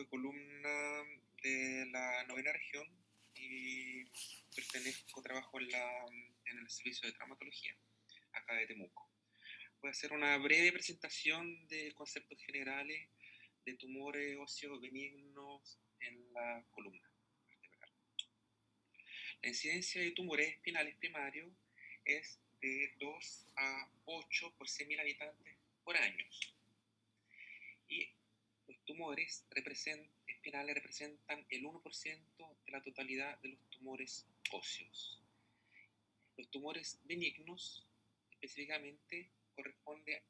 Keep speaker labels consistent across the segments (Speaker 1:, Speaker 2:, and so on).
Speaker 1: de columna de la novena región y trabajo en el servicio de traumatología, acá de Temuco. Voy a hacer una breve presentación de conceptos generales de tumores óseos benignos en la columna vertebral. La incidencia de tumores espinales primarios es de 2 a 8 por 100.000 habitantes por año. Y los tumores espinales representan el 1% de la totalidad de los tumores óseos. Los tumores benignos, específicamente, corresponden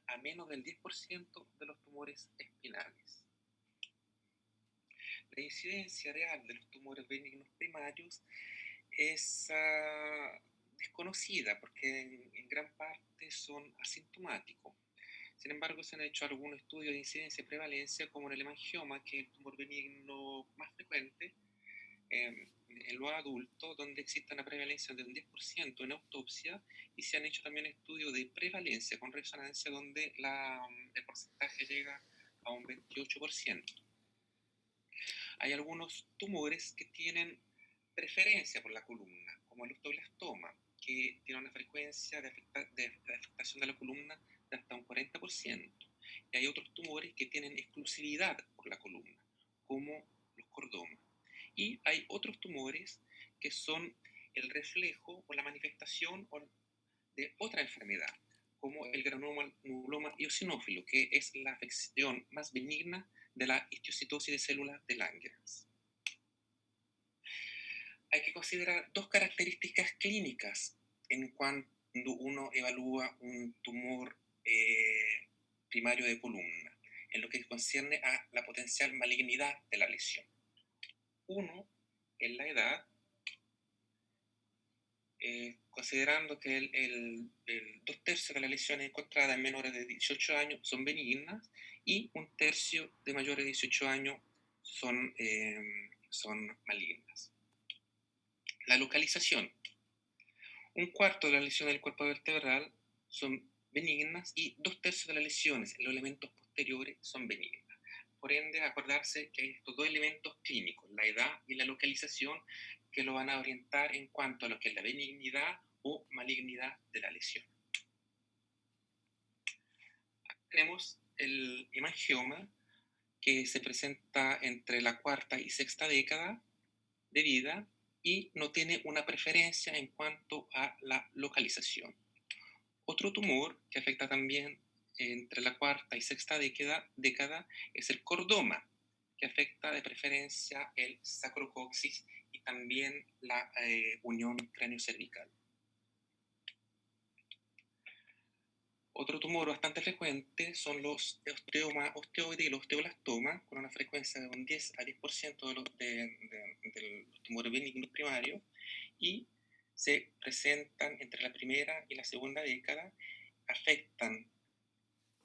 Speaker 1: a menos del 10% de los tumores espinales. La incidencia real de los tumores benignos primarios es desconocida porque en gran parte son asintomáticos. Sin embargo, se han hecho algunos estudios de incidencia y prevalencia, como en el hemangioma, que es el tumor benigno más frecuente en los adultos, donde existe una prevalencia del 10% en autopsia, y se han hecho también estudios de prevalencia con resonancia, donde el porcentaje llega a un 28%. Hay algunos tumores que tienen preferencia por la columna, como el osteoblastoma, que tiene una frecuencia de afectación de la columna de hasta un 40%. Y hay otros tumores que tienen exclusividad por la columna, como los cordomas. Y hay otros tumores que son el reflejo o la manifestación de otra enfermedad, como el granuloma eosinófilo, que es la afección más benigna de la histiocytosis de células de Langerhans. Hay que considerar dos características clínicas en cuando uno evalúa un tumor primario de columna, en lo que concierne a la potencial malignidad de la lesión. Uno es la edad, considerando que el 2/3 de las lesiones encontradas en menores de 18 años son benignas y 1/3 de mayores de 18 años son malignas. La localización. 1/4 de las lesiones del cuerpo vertebral son benignas y 2/3 de las lesiones en los elementos posteriores son benignas. Por ende, acordarse que hay estos dos elementos clínicos, la edad y la localización, que lo van a orientar en cuanto a lo que es la benignidad o malignidad de la lesión. Aquí tenemos el hemangioma, que se presenta entre la cuarta y sexta década de vida y no tiene una preferencia en cuanto a la localización. Otro tumor que afecta también entre la cuarta y sexta década es el cordoma, que afecta de preferencia el sacrocoxis y también la unión cráneo-cervical. Otro tumor bastante frecuente son los osteoides y los osteoblastomas, con una frecuencia de un 10 a 10% de los tumores benignos primarios, y se presentan entre la primera y la segunda década. Afectan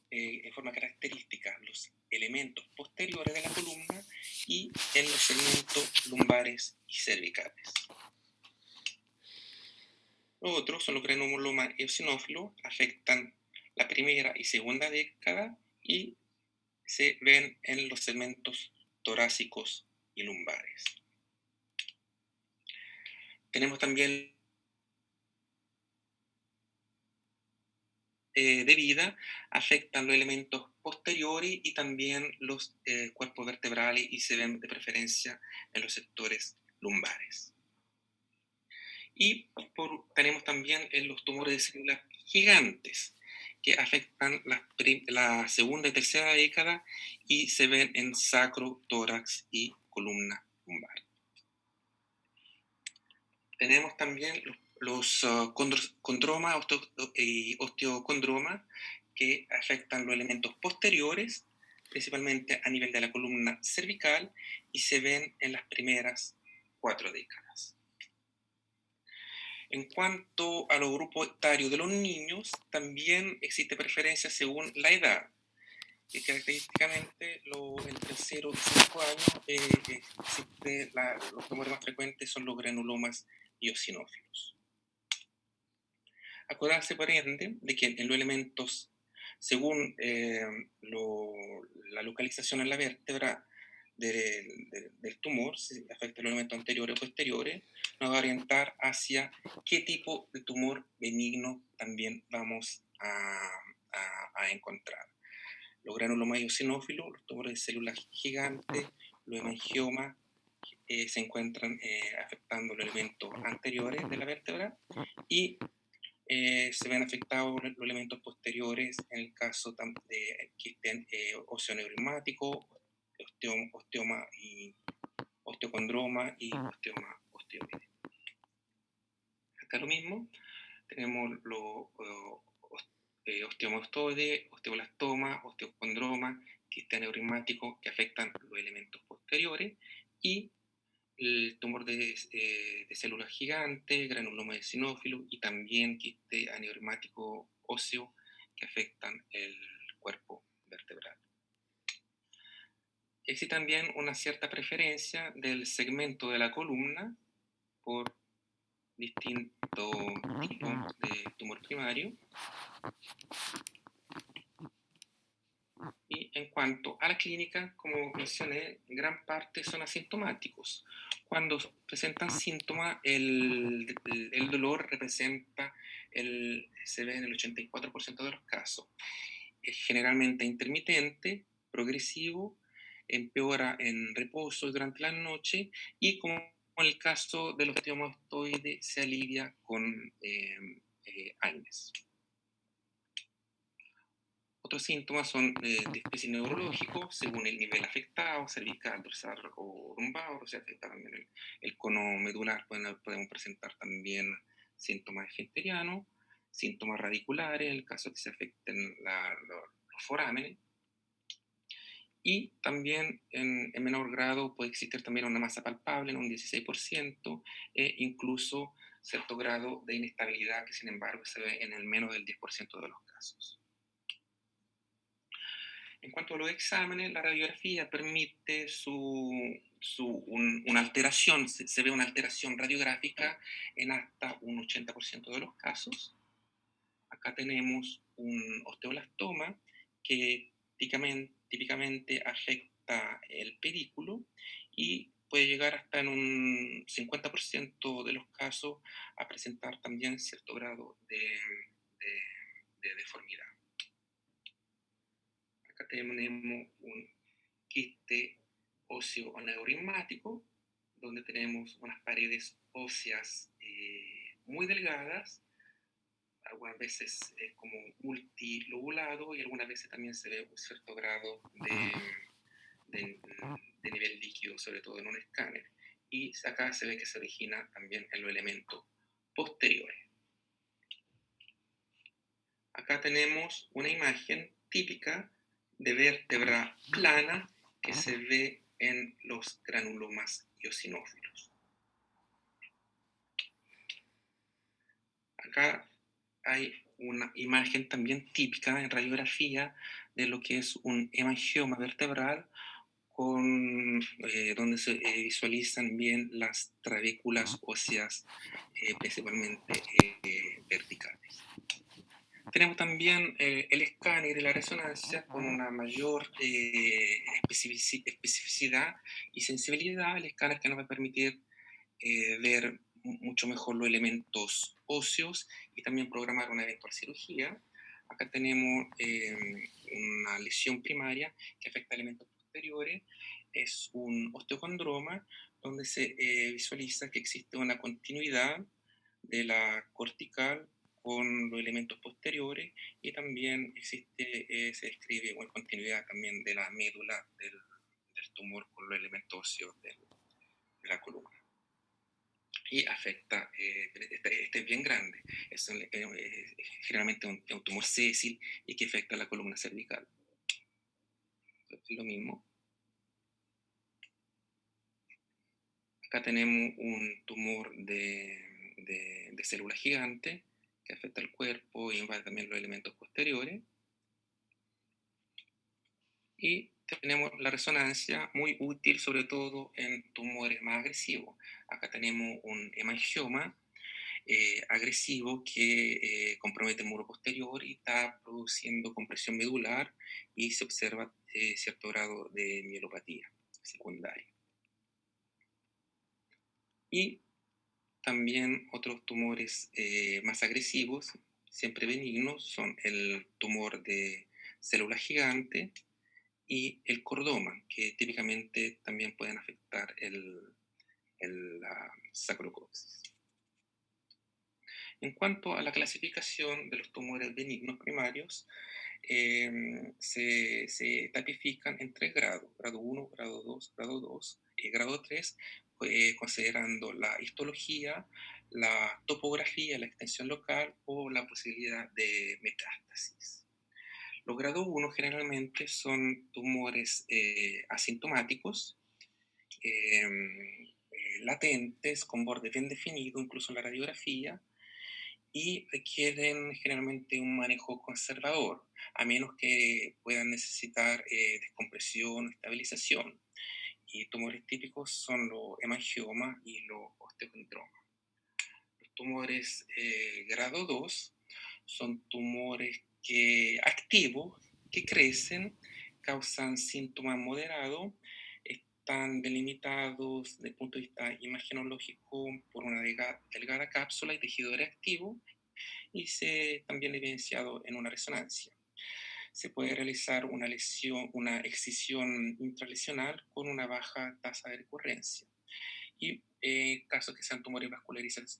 Speaker 1: en forma característica los elementos posteriores de la columna y en los segmentos lumbares y cervicales. Los otros son los granulomas eosinófilos, afectan la primera y segunda década y se ven en los segmentos torácicos y lumbares. Tenemos también de vida, afectan los elementos posteriores y también los cuerpos vertebrales, y se ven de preferencia en los sectores lumbares. Y tenemos también los tumores de células gigantes, que afectan la segunda y tercera década y se ven en sacro, tórax y columna lumbar. Tenemos también los condromas y osteocondromas, que afectan los elementos posteriores, principalmente a nivel de la columna cervical, y se ven en las primeras 4 décadas. En cuanto a los grupos etarios de los niños, también existe preferencia según la edad, que característicamente entre 0 y 5 años los tumores más frecuentes son los granulomas eosinófilos. Acordarse, por ende, de que en los elementos, según la localización en la vértebra, del tumor, si afecta los elementos anteriores o posteriores, nos va a orientar hacia qué tipo de tumor benigno también vamos a encontrar. Los granulomas eosinófilos, los tumores de células gigantes, los hemangiomas, se encuentran afectando los elementos anteriores de la vértebra y se ven afectados los elementos posteriores en el caso de quiste osteoneuromático, osteoma y osteocondroma y osteoma osteoide. Acá lo mismo, tenemos los osteoma osteoide, osteoblastoma, osteocondroma, quiste aneurismático que afectan los elementos posteriores y el tumor de células gigantes, granuloma eosinófilo y también quiste aneurismático óseo que afectan el cuerpo vertebral. Existe también una cierta preferencia del segmento de la columna por distintos tipos de tumor primario. Y en cuanto a la clínica, como mencioné, en gran parte son asintomáticos. Cuando presentan síntomas, el dolor representa, se ve en el 84% de los casos. Es generalmente intermitente, progresivo, empeora en reposo durante la noche y como en el caso del osteoma osteoide se alivia con AINES. Otros síntomas son de especie neurológico, según el nivel afectado, cervical, dorsal o lumbar, o sea, afecta también el cono medular, podemos presentar también síntomas esfinterianos, síntomas radiculares, en el caso que se afecten los forámenes, y también en menor grado puede existir también una masa palpable en un 16% e incluso cierto grado de inestabilidad que sin embargo se ve en el menos del 10% de los casos. En cuanto a los exámenes, la radiografía permite una alteración, se ve una alteración radiográfica en hasta un 80% de los casos. Acá tenemos un osteoblastoma que típicamente afecta el pedículo y puede llegar hasta en un 50% de los casos a presentar también cierto grado de deformidad. Acá tenemos un quiste óseo aneurismático, donde tenemos unas paredes óseas muy delgadas, algunas veces es como multilobulado y algunas veces también se ve un cierto grado de nivel líquido, sobre todo en un escáner. Y acá se ve que se origina también en los elementos posteriores. Acá tenemos una imagen típica de vértebra plana que se ve en los granulomas eosinófilos. Acá hay una imagen también típica en radiografía de lo que es un hemangioma vertebral donde se visualizan bien las trabéculas óseas principalmente verticales. Tenemos también el escáner y la resonancia con una mayor especificidad y sensibilidad. El escáner que nos va a permitir ver mucho mejor los elementos óseos y también programar una eventual cirugía. Acá tenemos una lesión primaria que afecta a elementos posteriores. Es un osteocondroma donde se visualiza que existe una continuidad de la cortical con los elementos posteriores y también se describe una continuidad también de la médula del tumor con los elementos óseos de la columna. Y afecta, este es bien grande, es generalmente un tumor sésil y que afecta la columna cervical. Es lo mismo. Acá tenemos un tumor de célula gigante que afecta el cuerpo y invade también los elementos posteriores. Y tenemos la resonancia muy útil sobre todo en tumores más agresivos. Acá tenemos un hemangioma agresivo que compromete el muro posterior y está produciendo compresión medular y se observa cierto grado de mielopatía. secundaria. Y también otros tumores más agresivos, siempre benignos, son el tumor de célula gigante y el cordoma, que típicamente también pueden afectar la sacrococcus. En cuanto a la clasificación de los tumores benignos primarios, se tipifican en 3 grados: grado 1, grado 2, grado 2 y grado 3, considerando la histología, la topografía, la extensión local o la posibilidad de metástasis. Los grados 1 generalmente son tumores asintomáticos, latentes, con borde bien definido, incluso en la radiografía, y requieren generalmente un manejo conservador, a menos que puedan necesitar descompresión o estabilización. Y tumores típicos son los hemangiomas y los osteocondromas. Los tumores grado 2 son tumores activos que crecen, causan síntomas moderados, están delimitados desde el punto de vista imagenológico por una delgada cápsula y tejido reactivo, y también evidenciado en una resonancia. Se puede realizar una excisión intralesional con una baja tasa de recurrencia. Y en casos que sean tumores vascularizados,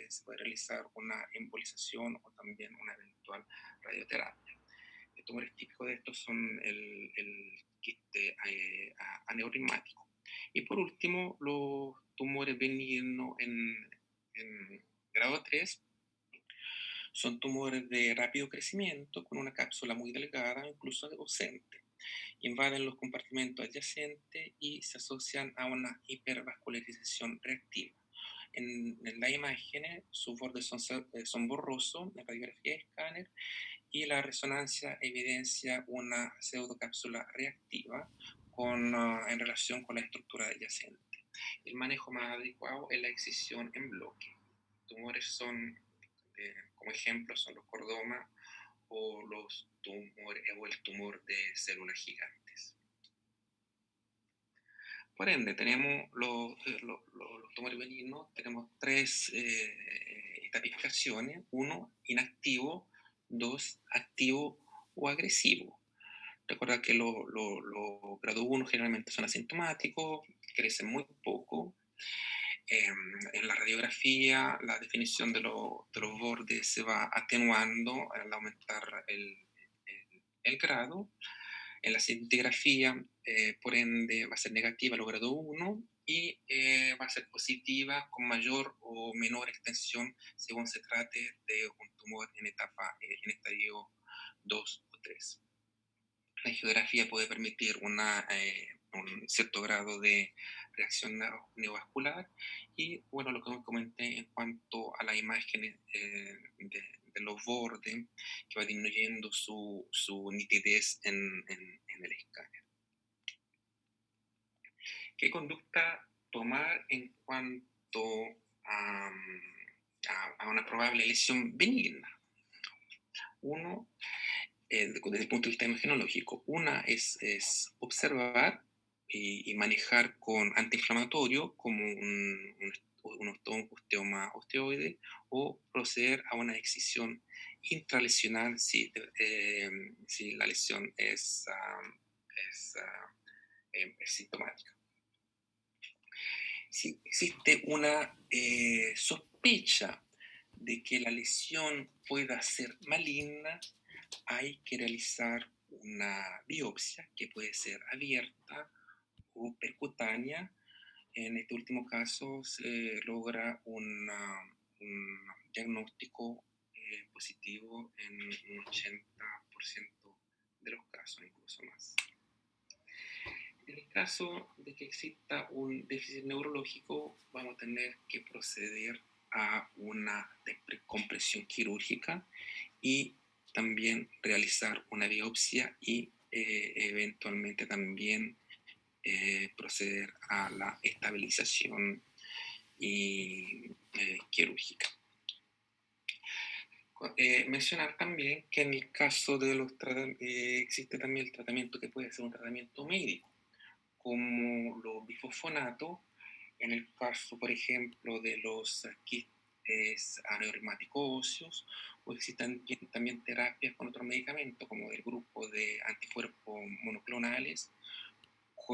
Speaker 1: se puede realizar una embolización o también una eventual radioterapia. Tumores típicos de estos son el quiste aneurismático. Y por último, los tumores benignos en grado 3 son tumores de rápido crecimiento con una cápsula muy delgada, incluso ausente. Invaden los compartimentos adyacentes y se asocian a una hipervascularización reactiva. En las imágenes, sus bordes son borrosos, la radiografía de escáner, y la resonancia evidencia una pseudocápsula reactiva en relación con la estructura adyacente. El manejo más adecuado es la excisión en bloque. Tumores como ejemplo, son los cordomas o el tumor de células gigantes. Por ende, tenemos los tumores benignos, tenemos 3 tipificaciones: 1, inactivo; 2, activo o agresivo. Recuerda que los grado 1 generalmente son asintomáticos, crecen muy poco. En la radiografía, la definición de los bordes se va atenuando al aumentar el grado. En la cintigrafía, por ende, va a ser negativa el grado 1 y va a ser positiva con mayor o menor extensión según se trate de un tumor en estadio 2 o 3. La angiografía puede permitir un cierto grado de reacción neovascular. Y bueno, lo que me comenté en cuanto a las imágenes de los bordes, que va disminuyendo su nitidez en el escáner. ¿Qué conducta tomar en cuanto a una probable lesión benigna? Uno, desde el punto de vista imagenológico, una es observar y manejar con antiinflamatorio como un osteoma osteoide, o proceder a una excisión intralesional si la lesión es sintomática. Si existe una sospecha de que la lesión pueda ser maligna, hay que realizar una biopsia que puede ser abierta o percutánea. En este último caso se logra un diagnóstico positivo en un 80% de los casos, incluso más. En el caso de que exista un déficit neurológico, vamos a tener que proceder a una descompresión quirúrgica y también realizar una biopsia y eventualmente también proceder a la estabilización quirúrgica. Mencionar también que en el caso de existe también el tratamiento que puede ser un tratamiento médico. como los bifosfonatos, en el caso, por ejemplo, de los quistes aneurismáticos óseos, o existen también terapias con otros medicamentos, como del grupo de anticuerpos monoclonales,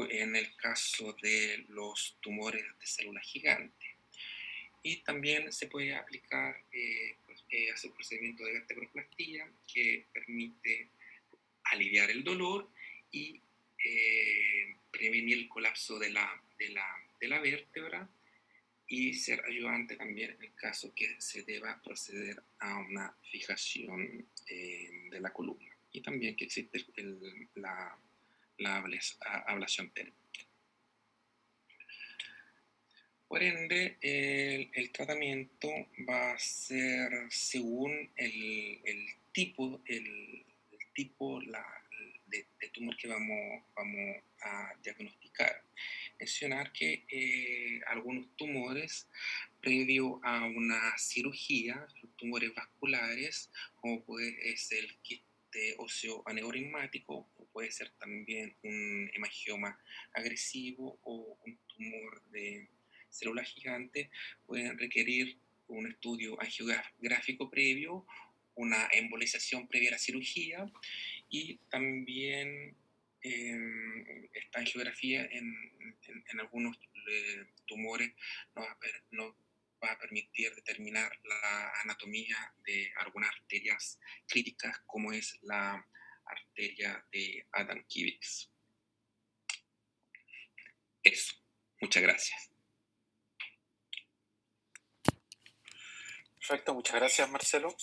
Speaker 1: en el caso de los tumores de células gigantes. Y también se puede aplicar, hacer un procedimiento de vertebroplastía que permite aliviar el dolor y prevenir el colapso de la vértebra, y ser ayudante también en el caso que se deba proceder a una fijación de la columna. Y también que existe la ablación térmica. Por ende, el tratamiento va a ser según el tipo, de tumor que vamos a diagnosticar. Mencionar que algunos tumores, previo a una cirugía, los tumores vasculares, como puede ser el quiste óseo aneurismático, o puede ser también un hemangioma agresivo o un tumor de células gigantes, pueden requerir un estudio angiográfico previo, una embolización previa a la cirugía, y también esta angiografía en algunos tumores nos va a permitir determinar la anatomía de algunas arterias críticas, como es la arteria de Adam-Kivix. Eso. Muchas gracias.
Speaker 2: Perfecto, muchas gracias, Marcelo.